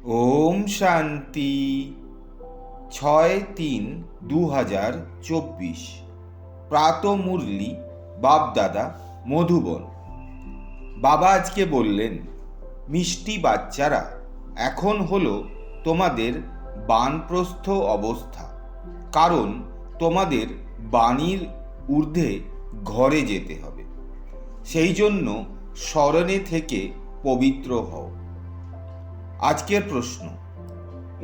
ওম শান্তি। 6-3-2024 প্রাত মুরলি বাপদাদা মধুবন। বাবা আজকে বললেন, মিষ্টি বাচ্চারা, এখন হলো তোমাদের বানপ্রস্থ অবস্থা, কারণ তোমাদের বাণীর ঊর্ধ্বে ঘরে যেতে হবে। সেই জন্য স্মরণে থেকে পবিত্র হও। আজকের প্রশ্ন,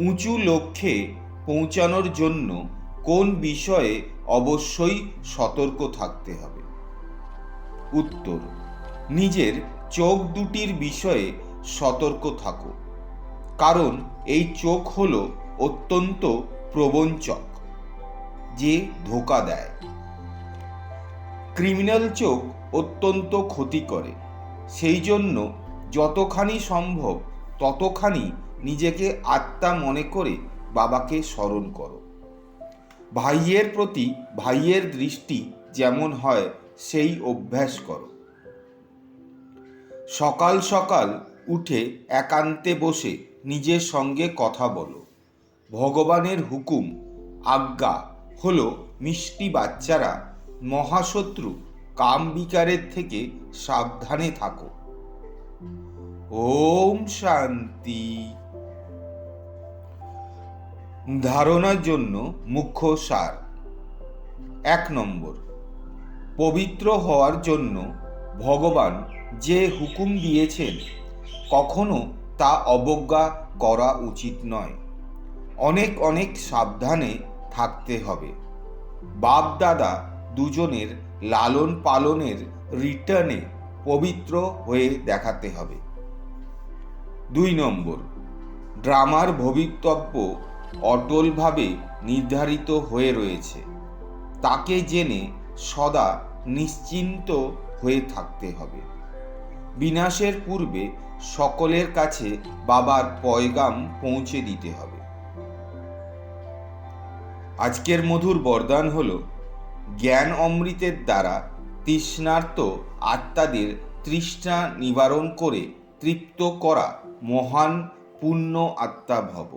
উঁচু লক্ষ্যে পৌঁছানোর জন্য কোন বিষয়ে অবশ্যই সতর্ক থাকতে হবে? উত্তর, নিজের চোখ দুটির বিষয়ে সতর্ক থাকো, কারণ এই চোখ হলো অত্যন্ত প্রবঞ্চক, যে ধোঁকা দেয়। ক্রিমিনাল চোখ অত্যন্ত ক্ষতি করে, সেই জন্য যতখানি সম্ভব ততখানি নিজেকে আত্মা মনে করে বাবাকে স্মরণ করো। ভাইয়ের প্রতি ভাইয়ের দৃষ্টি যেমন হয় সেই অভ্যাস করো। সকাল সকাল উঠে একান্তে বসে নিজের সঙ্গে কথা বলো। ভগবানের হুকুম আজ্ঞা হলো, মিষ্টি বাচ্চারা, মহাশত্রু কাম বিকারের থেকে সাবধানে থাকো। ওম শান্তি। ধারণার জন্য মুখ্য সার। 1 নম্বর, পবিত্র হওয়ার জন্য ভগবান যে হুকুম দিয়েছেন কখনো তা অবজ্ঞা করা উচিত নয়। অনেক অনেক সাবধানে থাকতে হবে। বাপ দাদা দুজনের লালন পালনের রিটার্নে পবিত্র হয়ে দেখাতে হবে। 2 নম্বর, ড্রামার ভবিতব্য অটলভাবে নির্ধারিত হয়ে রয়েছে, তাকে জেনে সদা নিশ্চিন্ত হয়ে থাকতে হবে। বিনাশের পূর্বে সকলের কাছে বাবার পয়গাম পৌঁছে দিতে হবে। আজকের মধুর বরদান হল, জ্ঞান অমৃতের দ্বারা তৃষ্ণার্ত আত্মাদের তৃষ্ণা নিবারণ করে তৃপ্ত করা মহান পুণ্য আত্মা ভব।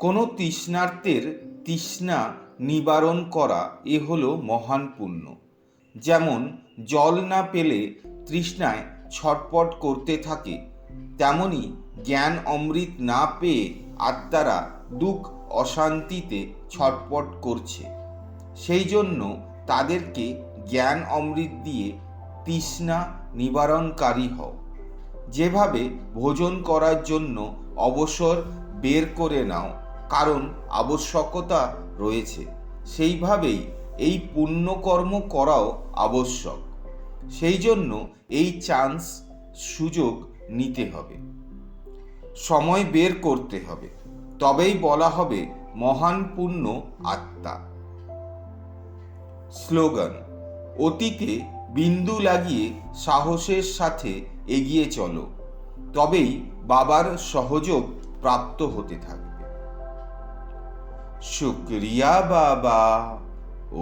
কোনো তৃষ্ণার্তের তৃষ্ণা নিবারণ করা এ হলো মহান পুণ্য। যেমন জল না পেলে তৃষ্ণায় ছটপট করতে থাকে, তেমনি জ্ঞান অমৃত না পেয়ে আত্মারা দুঃখ অশান্তিতে ছটপট করছে। সেই জন্য তাদেরকে জ্ঞান অমৃত দিয়ে তৃষ্ণা নিবারণকারী হও। যেভাবে ভোজন করার জন্য অবসর বের করে নাও, কারণ আবশ্যকতা রয়েছে, সেইভাবেই এই পুণ্যকর্ম করাও আবশ্যক। সেই জন্য এই চান্স সুযোগ নিতে হবে, সময় বের করতে হবে, তবেই বলা হবে মহান পুণ্য আত্মা। স্লোগান, অতীতে বিন্দু লাগিয়ে সাহসের সাথে এগিয়ে চলো, তবেই বাবার সহযোগ প্রাপ্ত হতে থাকবে। শুক্রিয়া বাবা।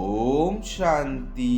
ওম শান্তি।